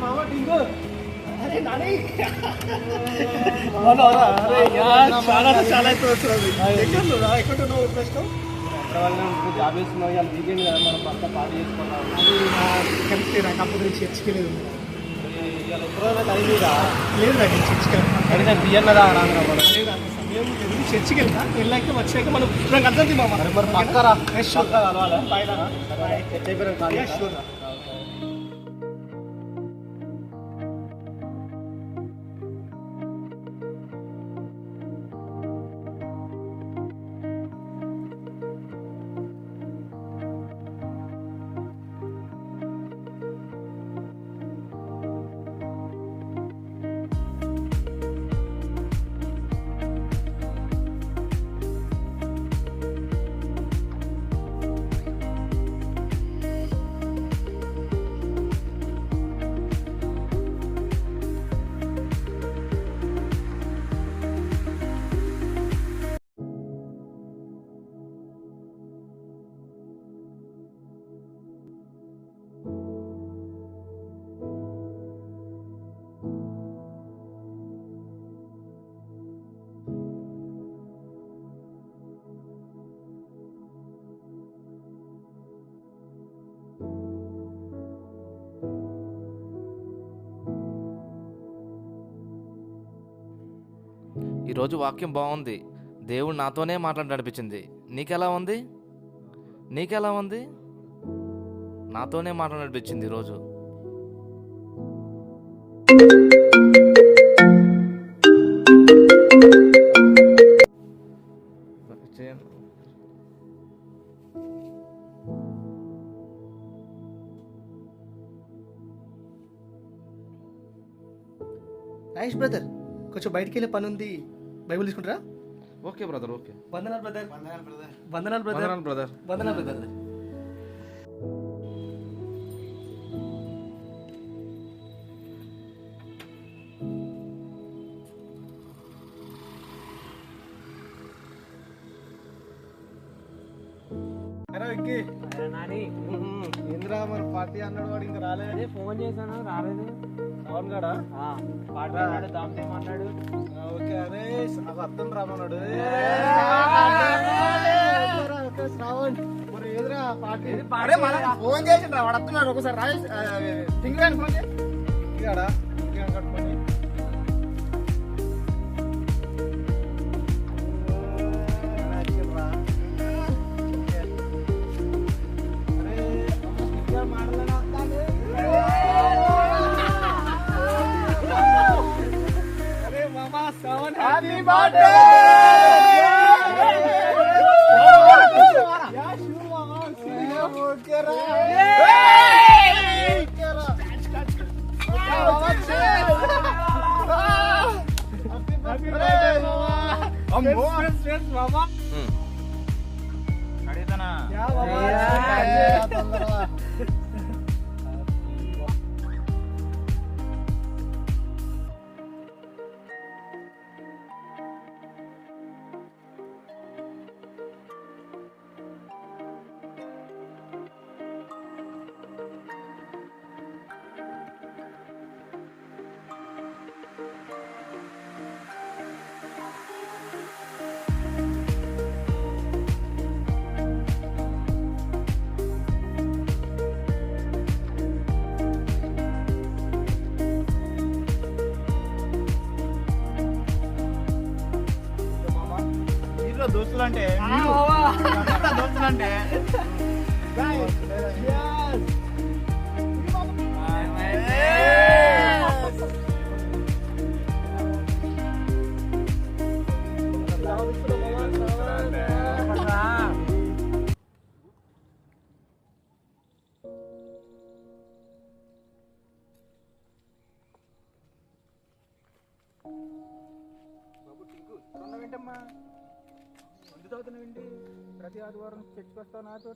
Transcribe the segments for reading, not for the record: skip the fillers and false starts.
మామ టింగు అరే నాని చాలా ఎక్కువ వస్తుంది. ఎక్కడ నువ్వు ప్రశ్న జాబ్ వేస్తున్నావు ఇవాళ వీకెండ్ కదా మనం పక్క పార్టీ చేసుకున్నాం. కరెక్టే నాకు అప్పుడు చర్చికి లేదు ఇవాళ ఒక్కరోజు అయిందిగా లేదు నాకు చర్చికి అయితే బియ్యం కదా రాంగ్ చర్చికి వెళ్తా వెళ్ళాక వచ్చాక మనం నాకు అర్థం మామ మరి పక్కరా ఫ్రెష్ కలవాలి బాయ్దారా చర్చ అయిపోయిన ఖాళీ షూర్ ఈరోజు వాక్యం బాగుంది. దేవుడు నాతోనే మాట్లాడనిపించింది. నీకెలా ఉంది? నీకెలా ఉంది? నాతోనే మాట్లాడనిపించింది ఈరోజు. రాయేష్ బ్రదర్ కొంచెం బయటికి వెళ్ళే పని ఉంది, బైబిల్ తీసుకుంటారా? Okay brother, okay. వందనాలు బ్రదర్. వందనాలు బ్రదర్. వందనాలు బ్రదర్. ఏంద్రా మరి పార్టీ అన్నాడు వాడు ఇంకా రాలేదు. ఫోన్ చేశాను రాలేదు. అవును కాడా పార్టీ అన్నాడు, దామేమన్నాడు. ఓకే అరే అర్థం రామన్నాడు. శ్రావణ్ మరి ఎదురా పార్టీ ఫోన్ చేసిండ్రా వాడు వస్తున్నాడు. ఒకసారి రాయేష్ టింగు గాని ఫోన్ చేయి. ఇగాడా కట్టుకొని హ్యాపీ బర్త్డే. దోస్తులు అంటే దోస్తులు అంటే ఏంటమ్మా ముందు చదువుతున్నావేంటి? ప్రతి ఆదివారం చర్చికి వస్తావు నాతో.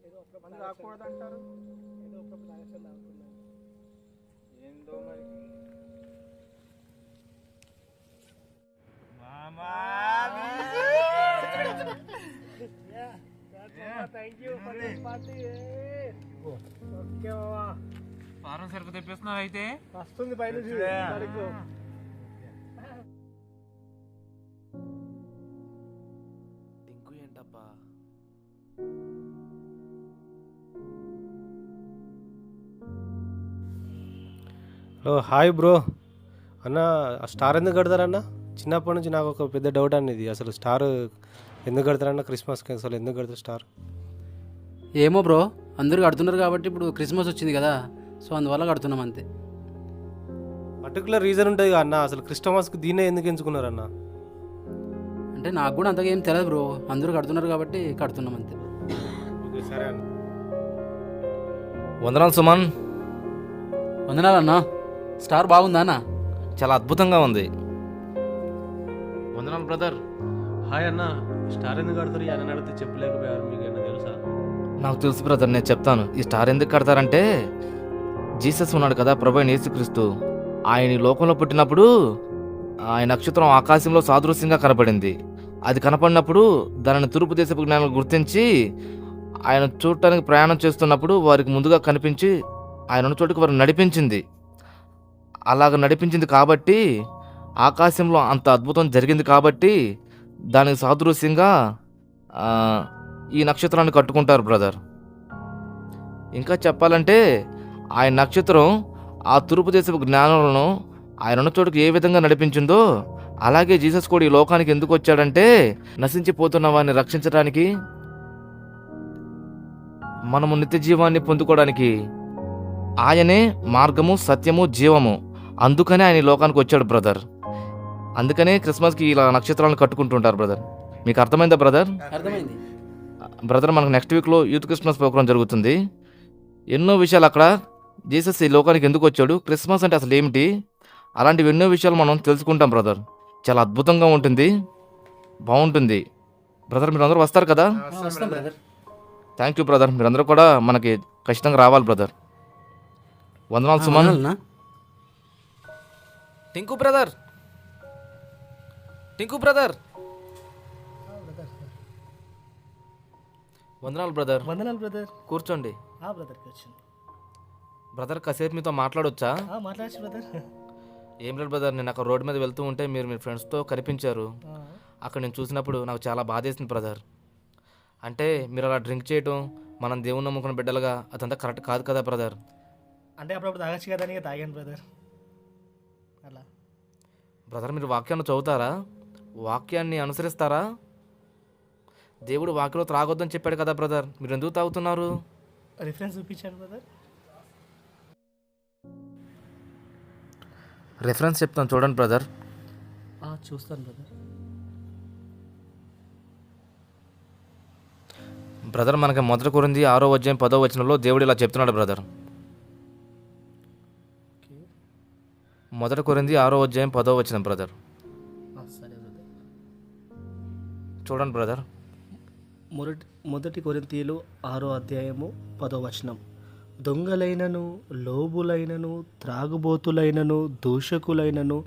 ఏదో ఒక్క మంది రాకూడదు అంటారు. ఏదో ఒక్క ప్రాయసం రాకున్నాను ఏందో మరి. Thank you for this party. Okay ఫారం సరుకు తెప్పిస్తున్నావు అయితే. వస్తుంది పైనుంచి సరుకు. టింకు ఏంటబ్బా? Hello, hi bro. అన్న, స్టార్ ఎందుకు కడతారన్న? చిన్నప్పటి నుంచి నాకు ఒక పెద్ద డౌట్ అనేది, అసలు స్టార్ ఎందుకు కడతారన్న? క్రిస్మస్కి అసలు ఎందుకు కడతారు స్టార్? ఏమో బ్రో, అందరూ కడుతున్నారు కాబట్టి ఇప్పుడు క్రిస్మస్ వచ్చింది కదా, సో అందువల్ల కడుతున్నాం అంతే. పర్టికులర్ రీజన్ ఉంటుంది కదా అన్న, అసలు క్రిస్టమస్కి దీన్నే ఎందుకు ఎంచుకున్నారన్న? అంటే నాకు కూడా అంతగా ఏం తెలియదు బ్రో, అందరూ కడుతున్నారు కాబట్టి కడుతున్నాం అంతే. ఓకే, సరే అన్న. వందనాలు సుమన్. వందనాలన్నా. స్టార్ బాగుందా అన్న? చాలా అద్భుతంగా ఉంది. వందనాలు బ్రదర్. హాయ్ అన్న, స్టార్ ఎందుకు కడతారు? ఈ అన్న అడిగితే చెప్పలేకపోయారు, మీకు ఏమన్నా తెలుసా? నాకు తెలుసు బ్రదర్, నేను చెప్తాను. ఈ స్టార్ ఎందుకు కడతారంటే, జీసస్ ఉన్నాడు కదా, ప్రభు అయిన యేసుక్రీస్తు, ఆయన ఈ లోకంలో పుట్టినప్పుడు ఆయన నక్షత్రం ఆకాశంలో సాదృశ్యంగా కనపడింది. అది కనపడినప్పుడు దానిని తూర్పు దేశపు జ్ఞానులు గుర్తించి ఆయన చూడటానికి ప్రయాణం చేస్తున్నప్పుడు వారికి ముందుగా కనిపించి ఆయన ఉన్న చోటుకు వారిని నడిపించింది. అలాగ నడిపించింది కాబట్టి, ఆకాశంలో అంత అద్భుతం జరిగింది కాబట్టి దానికి సాదృశ్యంగా ఈ నక్షత్రాన్ని కట్టుకుంటారు బ్రదర్. ఇంకా చెప్పాలంటే ఆయన నక్షత్రం ఆ తూర్పు దేశపు జ్ఞానులను ఆయన ఉన్న చోటుకు ఏ విధంగా నడిపించిందో, అలాగే జీసస్ కూడా ఈ లోకానికి ఎందుకు వచ్చాడంటే, నశించిపోతున్న వారిని రక్షించడానికి, మనము నిత్య జీవాన్ని పొందుకోవడానికి ఆయనే మార్గము, సత్యము, జీవము. అందుకనే ఆయన ఈ లోకానికి వచ్చాడు బ్రదర్. అందుకనే క్రిస్మస్కి ఇలా నక్షత్రాలను కట్టుకుంటుంటారు బ్రదర్. మీకు అర్థమైందా బ్రదర్? అర్థమైంది బ్రదర్. మనకు నెక్స్ట్ వీక్లో యూత్ క్రిస్మస్ ప్రోగ్రామ్ జరుగుతుంది. ఎన్నో విషయాలు అక్కడ జీసస్ ఈ లోకానికి ఎందుకు వచ్చాడు, క్రిస్మస్ అంటే అసలు ఏమిటి, అలాంటివి ఎన్నో విషయాలు మనం తెలుసుకుంటాం బ్రదర్. చాలా అద్భుతంగా ఉంటుంది, బాగుంటుంది బ్రదర్. మీరు అందరూ వస్తారు కదా? వస్తాం బ్రదర్. Thank you brother. మీరందరూ కూడా మనకి ఖచ్చితంగా రావాలి బ్రదర్. వందనాలు సుమన్. వందనాలన్నా. Tinku brother, Tinku brother. వందనాలు బ్రదర్. వందనాలు బ్రదర్. కూర్చోండి బ్రదర్ కూర్చోండి. బ్రదర్. కాసేపు మీతో మాట్లాడొచ్చా? మాట్లాడచ్చు బ్రదర్. ఏం లేదు బ్రదర్, నేను అక్కడ రోడ్డు మీద వెళ్తూ ఉంటే మీరు మీ ఫ్రెండ్స్తో కనిపించారు. అక్కడ నేను చూసినప్పుడు నాకు చాలా బాధేసింది బ్రదర్. అంటే మీరు అలా డ్రింక్ చేయటం, మనం దేవుని నమ్ముకున్న బిడ్డలుగా, అదంతా కరెక్ట్ కాదు కదా బ్రదర్. అంటే అప్పుడప్పుడు తాగచ్చు కదా అని తాగాను బ్రదర్. అలా బ్రదర్, మీరు వాక్యాన్ని చదువుతారా? వాక్యాన్ని అనుసరిస్తారా? దేవుడు వాక్యంలో త్రాగొద్దని చెప్పాడు కదా బ్రదర్, మీరు ఎందుకు తాగుతున్నారు? రిఫరెన్స్ చూపించాను బ్రదర్. రెఫరెన్స్ చెప్తాను చూడండి బ్రదర్. చూస్తాను బ్రదర్. బ్రదర్, మనకి 1 కొరింథీ 6:10 దేవుడు ఇలా చెప్తున్నాడు బ్రదర్. 1 కొరింథీ 6:10 బ్రదర్. సరే బ్రదర్. చూడండి బ్రదర్. 1 కొరింథీయులు 6:10 దొంగలైనను, లోబులైనను, త్రాగుబోతులైనను, దూషకులైనను,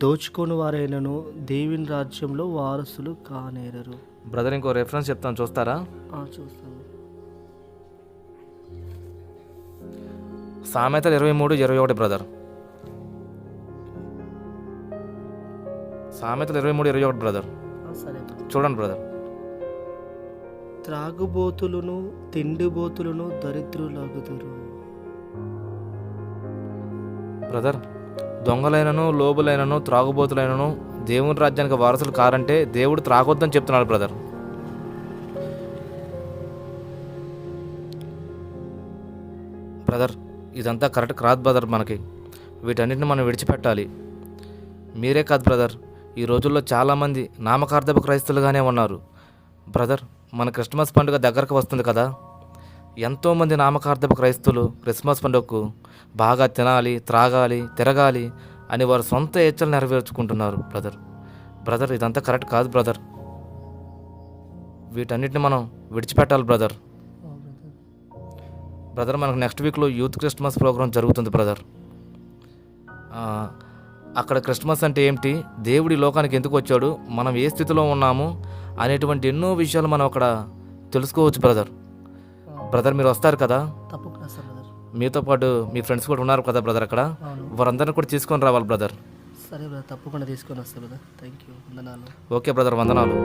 దోచుకొని వారైనను దేవుని రాజ్యంలో వారసులు కానేరరు. బ్రదర్, ఇంకో రెఫరెన్స్ చెప్తాను చూస్తారా? చూస్తాను. సామెతలు 23:21 బ్రదర్. సామెతలు 23:21 బ్రదర్. సరే బ్రదర్. చూడండి బ్రదర్. త్రాగుబోతులను, తిండిబోతులను దరిద్రులగుదురు. బ్రదర్, దొంగలైనను, లోబులైనను, త్రాగుబోతులైనను దేవుని రాజ్యానికి వారసులు కారంటే దేవుడు త్రాగొద్దని చెప్తున్నాడు బ్రదర్. బ్రదర్, ఇదంతా కరెక్ట్ కాదు బ్రదర్. మనకి వీటన్నిటిని మనం విడిచిపెట్టాలి. మీరే కాదు బ్రదర్, ఈ రోజుల్లో చాలామంది నామకార్థపు క్రైస్తవులుగానే ఉన్నారు బ్రదర్. మన క్రిస్మస్ పండుగ దగ్గరకు వస్తుంది కదా, ఎంతోమంది నామకార్థపు క్రైస్తవులు క్రిస్మస్ పండుగకు బాగా తినాలి, త్రాగాలి, తిరగాలి అని వారు సొంత ఇచ్చలు నెరవేర్చుకుంటున్నారు బ్రదర్. ఇదంతా కరెక్ట్ కాదు బ్రదర్. వీటన్నిటిని మనం విడిచిపెట్టాలి బ్రదర్. మనకు నెక్స్ట్ వీక్లో యూత్ క్రిస్మస్ ప్రోగ్రాం జరుగుతుంది బ్రదర్. అక్కడ క్రిస్మస్ అంటే ఏమిటి, దేవుడి లోకానికి ఎందుకు వచ్చాడు, మనం ఏ స్థితిలో ఉన్నాము అనేటువంటి ఎన్నో విషయాలు మనం అక్కడ తెలుసుకోవచ్చు బ్రదర్. మీరు వస్తారు కదా? తప్పకుండా సార్ బ్రదర్. మీతో పాటు మీ ఫ్రెండ్స్ కూడా ఉన్నారు కదా బ్రదర్ అక్కడ, వారందరిని కూడా తీసుకొని రావాలి బ్రదర్. సరే బ్రదర్, తప్పకుండా తీసుకొని వస్తా బ్రదర్. థ్యాంక్ యూ, వందనాలు. ఓకే బ్రదర్, వందనాలు.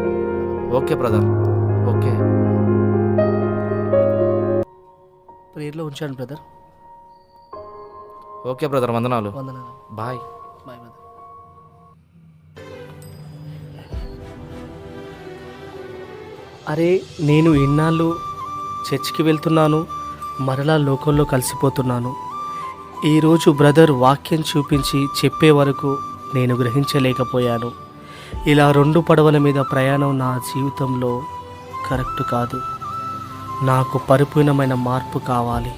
Okay brother, okay. ప్రేయర్లో ఉంచాను బ్రదర్. ఓకే బ్రదర్, వందనాలు. వందనాలు. బాయ్. Bye brother. అరే, నేను ఇన్నాళ్ళు చర్చికి వెళ్తున్నాను, మరలా లోకంలో కలిసిపోతున్నాను. ఈరోజు బ్రదర్ వాక్యం చూపించి చెప్పే వరకు నేను గ్రహించలేకపోయాను. ఇలా 2 పడవల మీద ప్రయాణం నా జీవితంలో కరెక్ట్ కాదు. నాకు పరిపూర్ణమైన మార్పు కావాలి.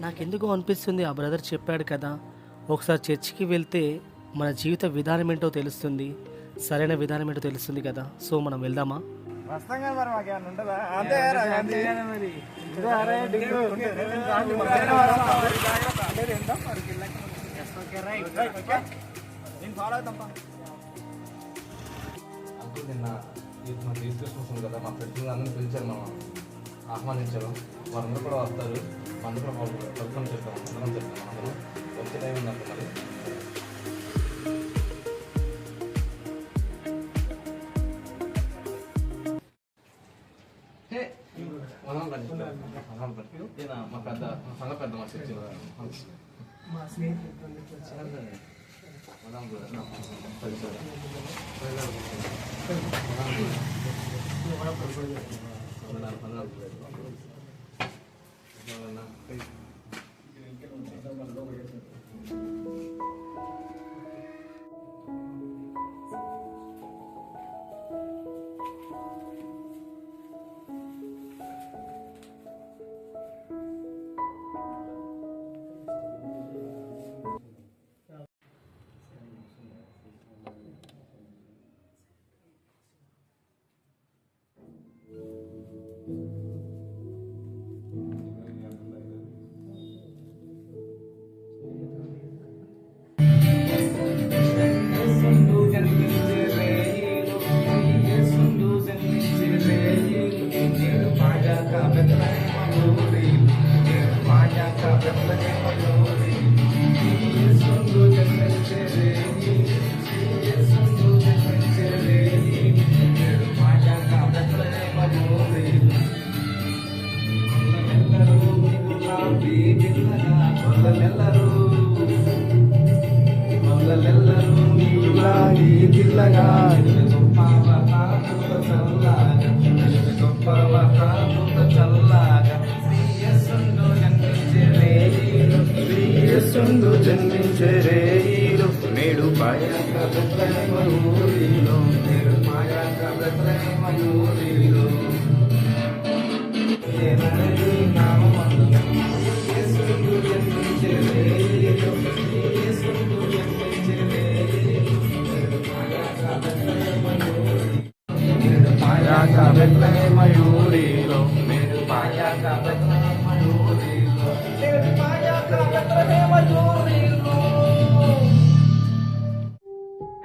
నాకెందుకో అనిపిస్తుంది, ఆ బ్రదర్ చెప్పాడు కదా, ఒకసారి చర్చికి వెళ్తే మన జీవిత విధానం ఏంటో తెలుస్తుంది, సరైన విధానం ఏంటో తెలుస్తుంది కదా. సో మనం వెళ్దామా? వస్తాం కదా మరి, మాకేమన్నా ఉంటుందా? అంతే మరి. ఫాలో అవుతాం. నిన్న మన తీసుకొచ్చిన కదా, మా ఫ్రెండ్స్ అందరినీ పిలిచారు, మనం ఆహ్వానించారు. వారందరూ కూడా వస్తారు. అందరూ వెల్కమ్ చేస్తాం, అందరం వచ్చే టైం ఉందంట మరి. మా పెద్ద మా సంఘ పెద్ద మా చర్చి నేడు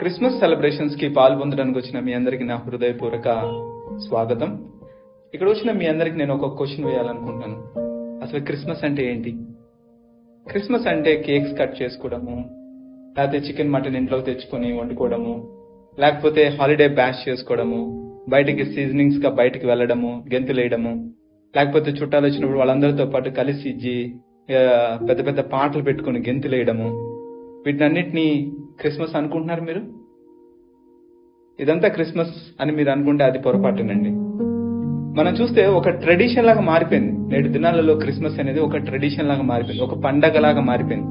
క్రిస్మస్ సెలబ్రేషన్స్ కి పాల్పొందడానికి వచ్చిన మీ అందరికి నా హృదయపూర్వక స్వాగతం. ఇక్కడ వచ్చిన మీ అందరికి నేను ఒక క్వశ్చన్ వేయాలనుకుంటున్నాను. అసలు క్రిస్మస్ అంటే ఏంటి? క్రిస్మస్ అంటే కేక్స్ కట్ చేసుకోవడము, లేకపోతే చికెన్ మటన్ ఇంట్లో తెచ్చుకొని వండుకోవడము, లేకపోతే హాలిడే బ్యాష్ చేసుకోవడము, బయటికి సీజనింగ్స్ గా బయటికి వెళ్ళడము, గెంతులేయడము, లేకపోతే చుట్టాలు వచ్చినప్పుడు వాళ్ళందరితో పాటు కలిసి పెద్ద పెద్ద పాటలు పెట్టుకుని గెంతులేయడము, వీటినన్నిటినీ క్రిస్మస్ అనుకుంటున్నారు మీరు? ఇదంతా క్రిస్మస్ అని మీరు అనుకుంటే అది పొరపాటేనండి. మనం చూస్తే ఒక ట్రెడిషన్ లాగా మారిపోయింది. నేటి దినాలలో క్రిస్మస్ అనేది ఒక ట్రెడిషన్ లాగా మారిపోయింది, ఒక పండగ లాగా మారిపోయింది.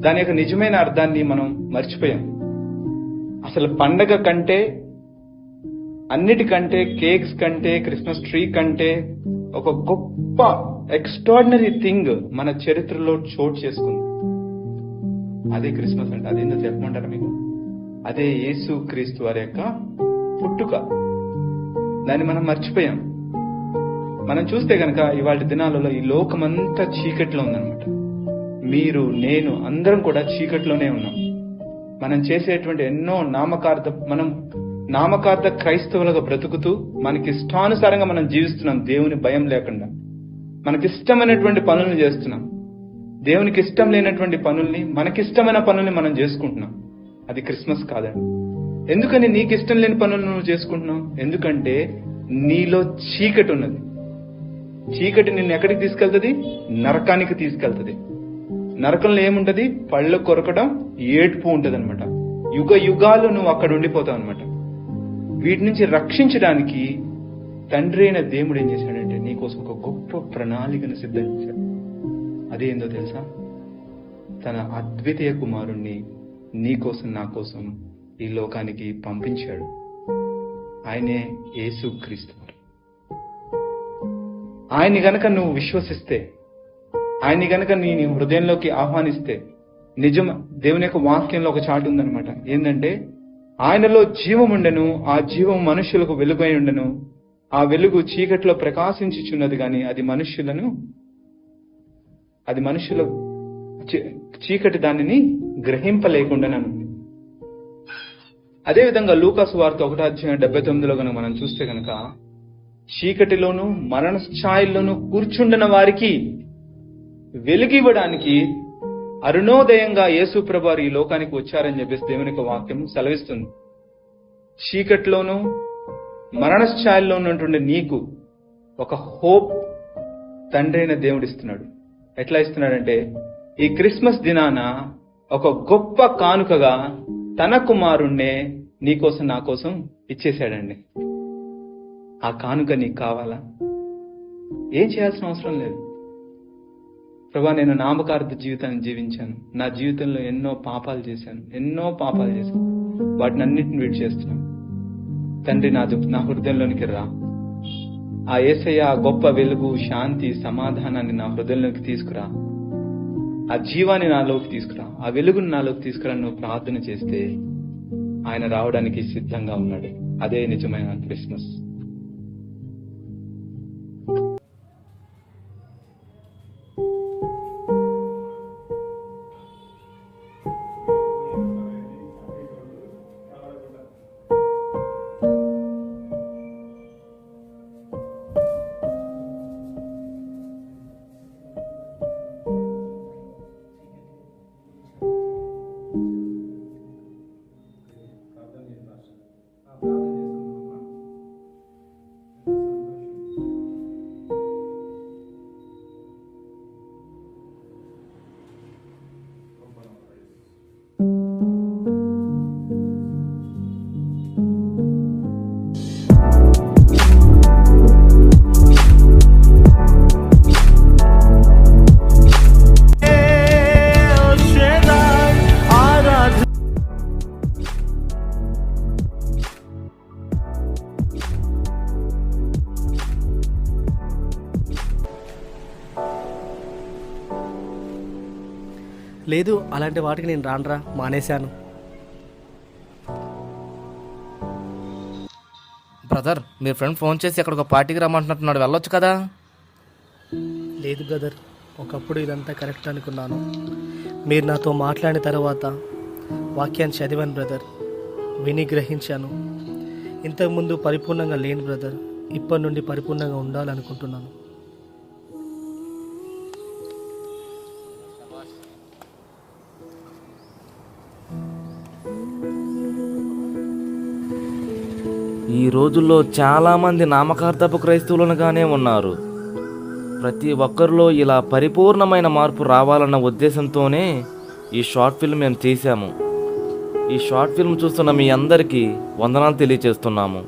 దాని యొక్క నిజమైన అర్థాన్ని మనం మర్చిపోయాం. అసలు పండగ కంటే, అన్నిటికంటే, కేక్స్ కంటే, క్రిస్మస్ ట్రీ కంటే ఒక గొప్ప ఎక్స్ట్రాడినరీ థింగ్ మన చరిత్రలో చోటు చేసుకుంది. అదే క్రిస్మస్ అంటే. అదేందో చెప్పమంటారా మీకు? అదే యేసు క్రీస్తు వారి యొక్క పుట్టుక. దాన్ని మనం మర్చిపోయాం. మనం చూస్తే గనక ఇవాళ దినాలలో ఈ లోకమంతా చీకట్లో ఉందన్నమాట. మీరు, నేను అందరం కూడా చీకట్లోనే ఉన్నాం. మనం చేసేటువంటి ఎన్నో నామకార్థ క్రైస్తవులుగా బ్రతుకుతూ మనకి ఇష్టానుసారంగా మనం జీవిస్తున్నాం. దేవుని భయం లేకుండా మనకిష్టమైనటువంటి పనులను చేస్తున్నాం. దేవునికి ఇష్టం లేనటువంటి పనుల్ని, మనకిష్టమైన పనుల్ని మనం చేసుకుంటున్నాం. అది క్రిస్మస్ కాదండి. ఎందుకని నీకు ఇష్టం లేని పనులు నువ్వు చేసుకుంటున్నావు? ఎందుకంటే నీలో చీకటి ఉన్నది. చీకటి నిన్ను ఎక్కడికి తీసుకెళ్తుంది? నరకానికి తీసుకెళ్తుంది. నరకంలో ఏముంటది? పళ్ళు కొరకడం, ఏడ్పు ఉంటది అనమాట. యుగ యుగాలు నువ్వు అక్కడ ఉండిపోతావు అనమాట. వీటి నుంచి రక్షించడానికి తండ్రి అయిన దేవుడు ఏం చేశాడంటే నీకోసం ఒక గొప్ప ప్రణాళికను సిద్ధం చేశాడు. అదేందో తెలుసా? తన అద్వితీయ కుమారుణ్ణి నీకోసం, నా కోసం ఈ లోకానికి పంపించాడు. ఆయనే యేసుక్రీస్తు. ఆయన్ని గనక నువ్వు విశ్వసిస్తే, ఆయన్ని గనక నీ హృదయంలోకి ఆహ్వానిస్తే, నిజం దేవుని యొక్క వాక్యంలో ఒక చాటు ఉందన్నమాట. ఏంటంటే ఆయనలో జీవం ఉండెను, ఆ జీవం మనుషులకు వెలుగై ఉండెను, ఆ వెలుగు చీకట్లో ప్రకాశించుచున్నది గాని అది మనుషుల చీకటి దానిని గ్రహింపలేకుండానను. అదేవిధంగా లూకాసు వార్త 1:79 కనుక మనం చూస్తే గనక చీకటిలోను మరణ ఛాయల్లోనూ కూర్చుండిన వారికి వెలుగివ్వడానికి అరుణోదయంగా యేసు ప్రభువారు ఈ లోకానికి వచ్చారని చెప్పేసి దేవుని యొక్క వాక్యం సెలవిస్తుంది. చీకటిలోను మరణ ఛాయల్లో ఉన్నటువంటి నీకు ఒక హోప్ తండ్రి అయిన దేవుడు ఇస్తున్నాడు. ఎట్లా ఇస్తున్నాడంటే ఈ క్రిస్మస్ దినాన ఒక గొప్ప కానుకగా తన కుమారుణ్ణే నీకోసం, నా కోసం ఇచ్చేశాడండి. ఆ కానుక నీకు కావాలా? ఏం చేయాల్సిన అవసరం లేదు. ప్రభా, నేను నామకార్థ జీవితాన్ని జీవించాను, నా జీవితంలో ఎన్నో పాపాలు చేశాను, వాటిని అన్నిటిని విడి చేస్తున్నాను. తండ్రి, నా హృదయంలోనికి రా. ఆ యేసయ్య ఆ గొప్ప వెలుగు, శాంతి, సమాధానాన్ని నా హృదయంలోకి తీసుకురా. ఆ జీవాన్ని నాలోకి తీసుకురా, ఆ వెలుగుని నాలోకి తీసుకురా. నువ్వు ప్రార్థన చేస్తే ఆయన రావడానికి సిద్ధంగా ఉన్నాడు. అదే నిజమైన క్రిస్మస్. లేదు, అలాంటి వాటికి నేను రానురా, మానేశాను. బ్రదర్, మీ ఫ్రెండ్ ఫోన్ చేసి అక్కడ ఒక పార్టీకి రమ్మంటున్నట్టున్నాడు, వెళ్ళొచ్చు కదా? లేదు బ్రదర్, ఒకప్పుడు ఇదంతా కరెక్ట్ అనుకున్నాను. మీరు నాతో మాట్లాడిన తర్వాత వాక్యాన్ని చదివాను బ్రదర్, విని గ్రహించాను. ఇంతకుముందు పరిపూర్ణంగా లేను బ్రదర్, ఇప్పటి నుండి పరిపూర్ణంగా ఉండాలనుకుంటున్నాను. ఈ రోజుల్లో చాలామంది నామకార్థపు క్రైస్తవులుగానే ఉన్నారు. ప్రతి ఒక్కరిలో ఇలా పరిపూర్ణమైన మార్పు రావాలన్న ఉద్దేశంతోనే ఈ షార్ట్ ఫిల్మ్ మేము తీసాము. ఈ షార్ట్ ఫిల్మ్ చూస్తున్న మీ అందరికీ వందనాలు తెలియజేస్తున్నాము.